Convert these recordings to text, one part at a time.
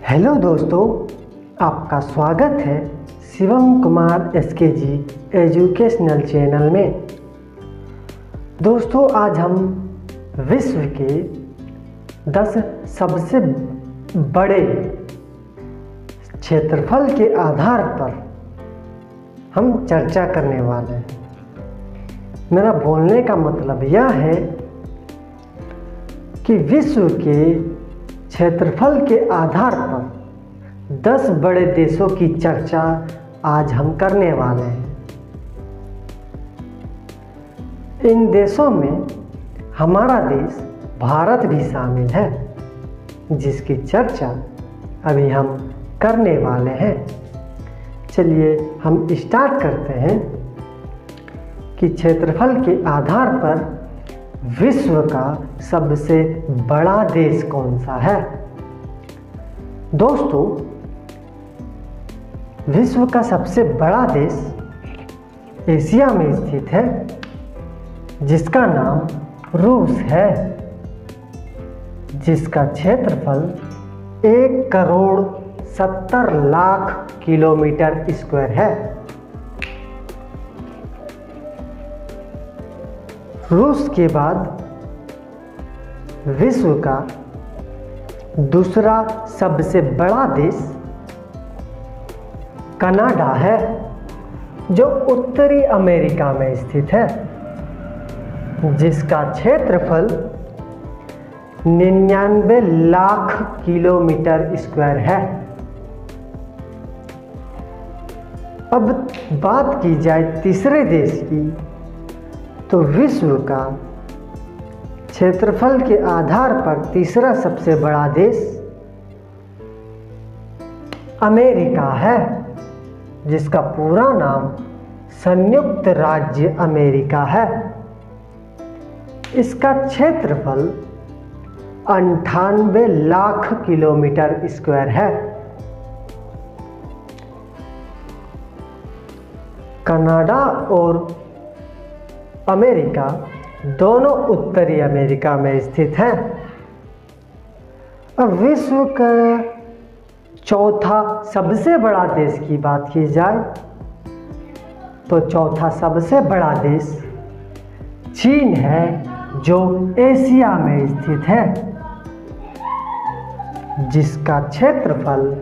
Hello दोस्तों, आपका स्वागत है Shivam Kumar SKG educational channel में। दोस्तों, आज हम विश्व के 10 सबसे बड़े क्षेत्रफल के आधार पर हम चर्चा करने वाले हैं। मेरा बोलने का मतलब यह है कि विश्व के क्षेत्रफल के आधार पर 10 बड़े देशों की चर्चा आज हम करने वाले हैं। इन देशों में हमारा देश भारत भी शामिल है, जिसकी चर्चा अभी हम करने वाले हैं। चलिए हम स्टार्ट करते हैं कि क्षेत्रफल के आधार पर विश्व का सबसे बड़ा देश कौन सा है। दोस्तों, विश्व का सबसे बड़ा देश एशिया में स्थित है, जिसका नाम रूस है, जिसका क्षेत्रफल 1,70,00,000 किलोमीटर स्क्वायर है। रूस के बाद विश्व का दूसरा सबसे बड़ा देश कनाडा है, जो उत्तरी अमेरिका में स्थित है, जिसका क्षेत्रफल 99 लाख किलोमीटर स्क्वायर है। अब बात की जाए तीसरे देश की, तो विश्व का क्षेत्रफल के आधार पर तीसरा सबसे बड़ा देश अमेरिका है, जिसका पूरा नाम संयुक्त राज्य अमेरिका है। इसका क्षेत्रफल 98 लाख किलोमीटर स्क्वायर है। कनाडा और अमेरिका दोनों उत्तरी अमेरिका में स्थित हैं। अब विश्व का चौथा सबसे बड़ा देश की बात की जाए, तो चौथा सबसे बड़ा देश चीन है, जो एशिया में स्थित है, जिसका क्षेत्रफल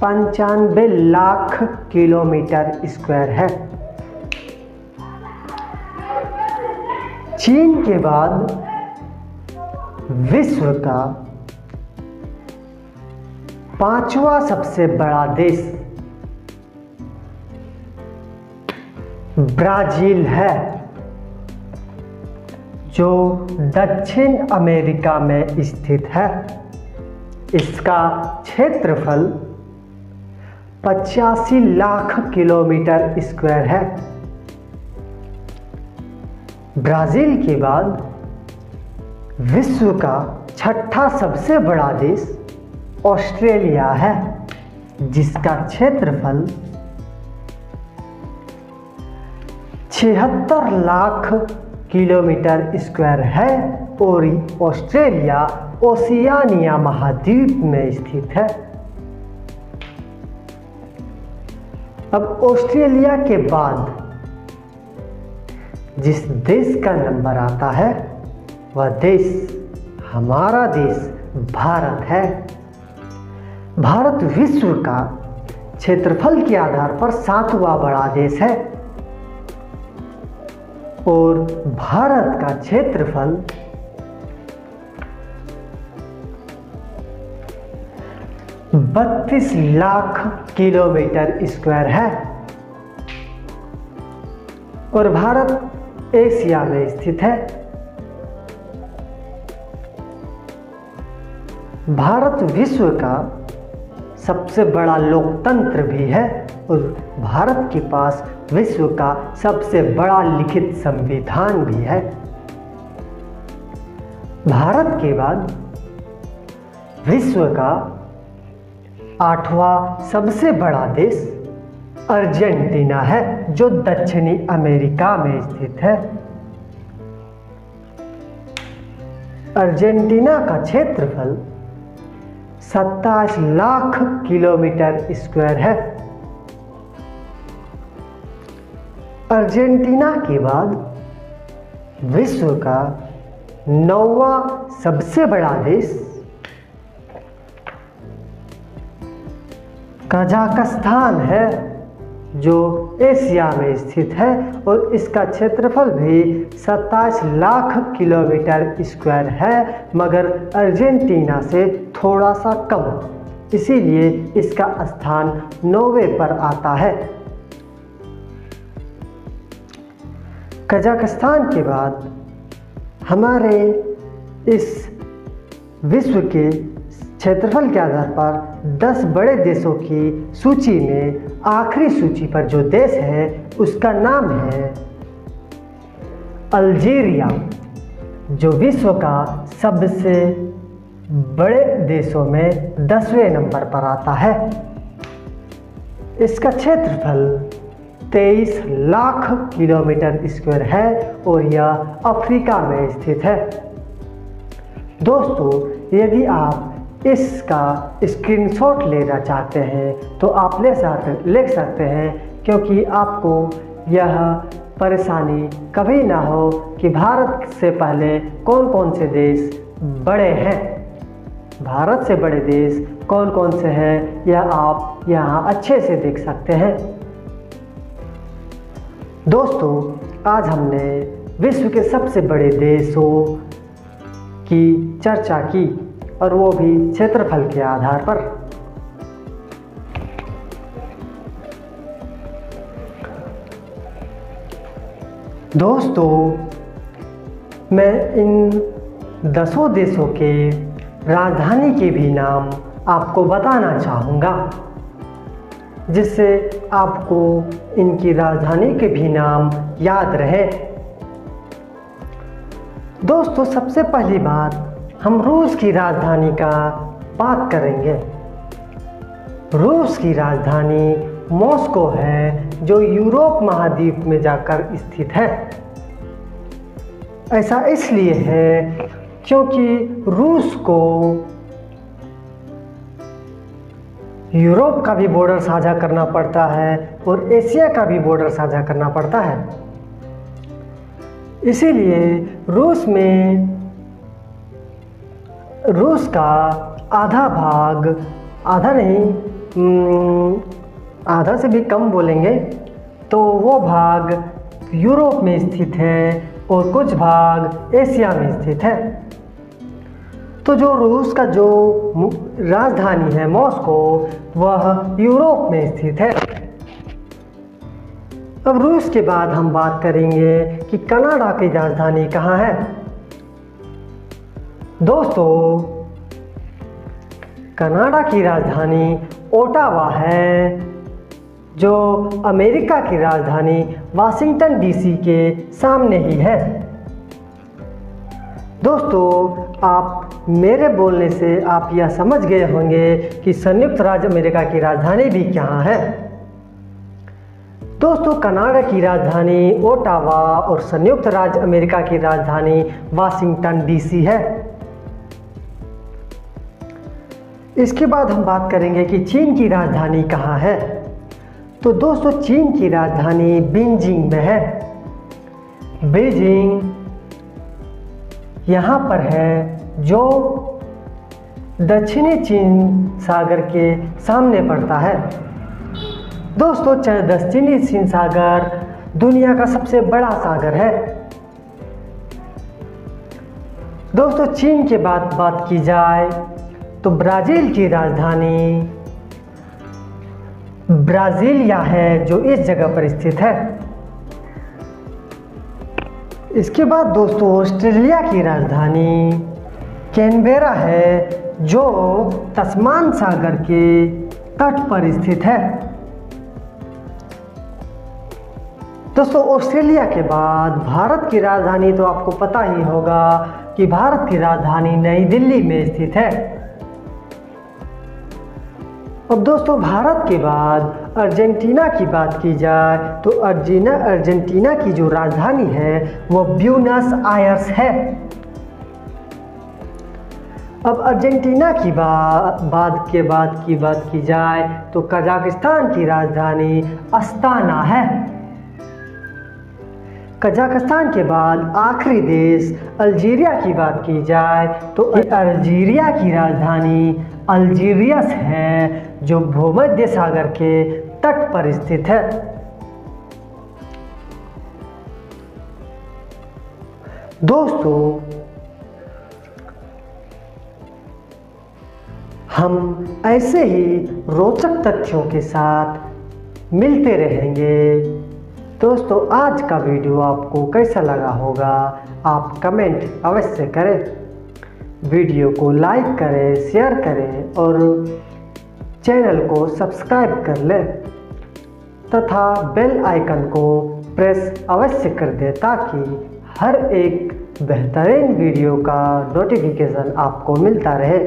95 लाख किलोमीटर स्क्वायर है। चीन के बाद विश्व का पांचवा सबसे बड़ा देश ब्राजील है, जो दक्षिण अमेरिका में स्थित है। इसका क्षेत्रफल 85 लाख किलोमीटर स्क्वायर है। ब्राजील के बाद विश्व का छठा सबसे बड़ा देश ऑस्ट्रेलिया है, जिसका क्षेत्रफल 76 लाख किलोमीटर स्क्वायर है और ऑस्ट्रेलिया ओशियानिया महाद्वीप में स्थित है। अब ऑस्ट्रेलिया के बाद जिस देश का नंबर आता है, वह देश हमारा देश भारत है। भारत विश्व का क्षेत्रफल के आधार पर 7वां बड़ा देश है और भारत का क्षेत्रफल 32 लाख किलोमीटर स्क्वायर है और भारत एशिया में स्थित है। भारत विश्व का सबसे बड़ा लोकतंत्र भी है और भारत के पास विश्व का सबसे बड़ा लिखित संविधान भी है। भारत के बाद विश्व का 8वां सबसे बड़ा देश अर्जेंटीना है, जो दक्षिणी अमेरिका में स्थित है। अर्जेंटीना का क्षेत्रफल 27 लाख किलोमीटर स्क्वायर है। अर्जेंटीना के बाद विश्व का 9वां सबसे बड़ा देश कजाकिस्तान है, जो एशिया में स्थित है और इसका क्षेत्रफल भी 27 लाख किलोमीटर स्क्वायर है, मगर अर्जेंटीना से थोड़ा सा कम, इसीलिए इसका स्थान 9वें पर आता है। कजाकिस्तान के बाद हमारे इस विश्व के क्षेत्रफल के आधार पर 10 बड़े देशों की सूची में आखिरी सूची पर जो देश है उसका नाम है अल्जीरिया, जो विश्व का सबसे बड़े देशों में 10वें नंबर पर आता है। इसका क्षेत्रफल 23 लाख किलोमीटर स्क्वायर है और यह अफ्रीका में स्थित है। दोस्तों, यदि आप इसका स्क्रीनशॉट लेना चाहते हैं तो आप ले सकते हैं, क्योंकि आपको यह परेशानी कभी ना हो कि भारत से पहले कौन कौन से देश बड़े हैं। भारत से बड़े देश कौन कौन से हैं यह आप यहाँ अच्छे से देख सकते हैं। दोस्तों, आज हमने विश्व के सबसे बड़े देशों की चर्चा की, और वो भी क्षेत्रफल के आधार पर। दोस्तों, मैं इन 10 देशों के राजधानी के भी नाम आपको बताना चाहूँगा, जिससे आपको इनकी राजधानी के भी नाम याद रहे। दोस्तों, सबसे पहली बात हम रूस की राजधानी का बात करेंगे। रूस की राजधानी मॉस्को है, जो यूरोप महाद्वीप में जाकर स्थित है। ऐसा इसलिए है क्योंकि रूस को यूरोप का भी बॉर्डर साझा करना पड़ता है और एशिया का भी बॉर्डर साझा करना पड़ता है। इसीलिए रूस का आधा भाग, आधा नहीं, आधा से भी कम बोलेंगे तो वो भाग यूरोप में स्थित है और कुछ भाग एशिया में स्थित है। तो जो रूस का जो राजधानी है मॉस्को, वह यूरोप में स्थित है। अब रूस के बाद हम बात करेंगे कि कनाडा की राजधानी कहाँ है। दोस्तों, कनाडा की राजधानी ओटावा है, जो अमेरिका की राजधानी वाशिंगटन डीसी के सामने ही है। दोस्तों, आप मेरे बोलने से आप यह समझ गए होंगे कि संयुक्त राज्य अमेरिका की राजधानी भी कहाँ है। दोस्तों, कनाडा की राजधानी ओटावा और संयुक्त राज्य अमेरिका की राजधानी वाशिंगटन डीसी है। इसके बाद हम बात करेंगे कि चीन की राजधानी कहाँ है। तो दोस्तों, चीन की राजधानी बीजिंग में है। बीजिंग यहाँ पर है, जो दक्षिणी चीन सागर के सामने पड़ता है। दोस्तों, दक्षिणी चीन सागर दुनिया का सबसे बड़ा सागर है। दोस्तों, चीन के बाद बात की जाए तो ब्राज़ील की राजधानी ब्राज़ीलिया है, जो इस जगह पर स्थित है। इसके बाद दोस्तों, ऑस्ट्रेलिया की राजधानी कैनबेरा है, जो तस्मान सागर के तट पर स्थित है। दोस्तों, ऑस्ट्रेलिया के बाद भारत की राजधानी तो आपको पता ही होगा कि भारत की राजधानी नई दिल्ली में स्थित है। अब दोस्तों, भारत के बाद अर्जेंटीना की बात की जाए तो अर्जेंटीना की जो राजधानी है वो ब्यूनस आयर्स है। अब अर्जेंटीना की बात की जाए तो कजाकिस्तान की राजधानी अस्ताना है। कजाकिस्तान के बाद आखिरी देश अल्जीरिया की बात की जाए तो अल्जीरिया की राजधानी अल्जीरियस है, जो भूमध्य सागर के तट पर स्थित है। दोस्तों, हम ऐसे ही रोचक तथ्यों के साथ मिलते रहेंगे। दोस्तों, आज का वीडियो आपको कैसा लगा होगा, आप कमेंट अवश्य करें। वीडियो को लाइक करें, शेयर करें और चैनल को सब्सक्राइब कर लें तथा बेल आइकन को प्रेस अवश्य कर दें ताकि हर एक बेहतरीन वीडियो का नोटिफिकेशन आपको मिलता रहे।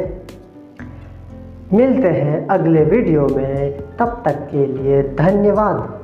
मिलते हैं अगले वीडियो में, तब तक के लिए धन्यवाद।